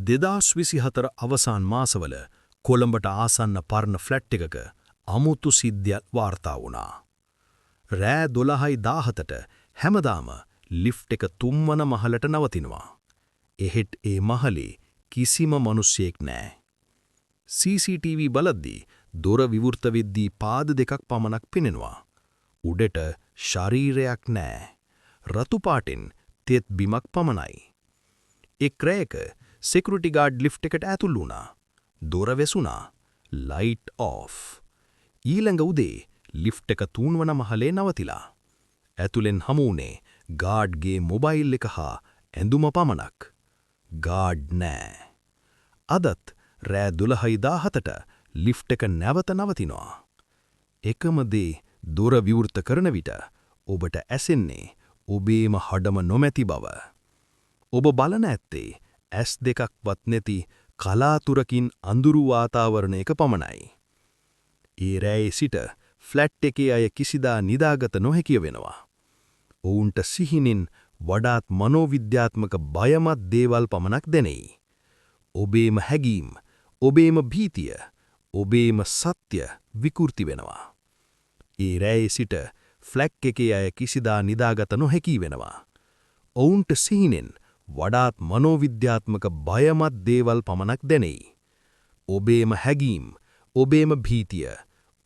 2024 අවසාන මාසවල කොළඹට ආසන්න පරණ ෆ්ලැට් එකක අමුතු සිද්ධියක් වාර්තා වුණා. රෑ 12:17ට හැමදාම ලිෆ්ට් එක 3 වන මහලට නවතිනවා. එහෙත් ඒ මහලේ කිසිම මිනිසෙක් නැහැ. CCTV බලද්දී දොර විවෘත වෙද්දී පාද දෙකක් පමණක් පෙනෙනවා. උඩට ශරීරයක් නැහැ. රතු පාටින් තෙත් බිමක් පමණයි. එක් රැයක සිකියුරිටි ගාඩ් ලිෆ්ට් එකට ඇතුල් වුණා. දොර වැසුණා. Light of. ඊළඟ උදේ ලිෆ්ට් එක 3 වන මහලේ නවතිලා. ඇතුලෙන් හමු වුණේ ගාඩ්ගේ මොබයිල් එක හා ඇඳුම පමණක්. ගාඩ් නැහැ. අදත් රෑ 12:17ට ලිෆ්ට් එක නැවත නවතිනවා. එකම දේ දොර විවෘත කරන විට ඔබට ඇසෙන්නේ ඔබේම හඩම නොමැති බව. ඔබ බලන ඇත්තේ ඇස් දෙකක්වත් නැති කලාතුරකින් අඳුරු වාතාවරණයක පමණයි. ඒ රැයේ සිට ෆ්ලැට් එකේ අය කිසිදා නිදාගත නොහැකිය වෙනවා. ඔවුන්ට සිහිනින් වඩාත් මනෝවිද්‍යාත්මක බයමත් දේවල් පමණක් දැනෙයි. ඔබේම හැඟීම්, ඔබේම භීතිය, ඔබේම සත්‍ය විකෘති වෙනවා. ඒ රැයේ සිට ෆ්ලැට් එකේ අය කිසිදා නිදාගත නොහැකි වෙනවා. ඔවුන්ට සිහිනෙන් වඩාත් මනෝවිද්‍යාත්මක බයමත් දේවල් පමණක් දැනෙයි. ඔබේම හැඟීම්, ඔබේම භීතිය,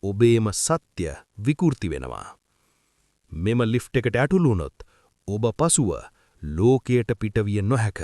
ඔබේම සත්‍ය විකෘති වෙනවා. මෙම ලිෆ්ට් එකට ඇතුළු වුණොත් ඔබ පසුව ලෝකයට පිටවිය නොහැක.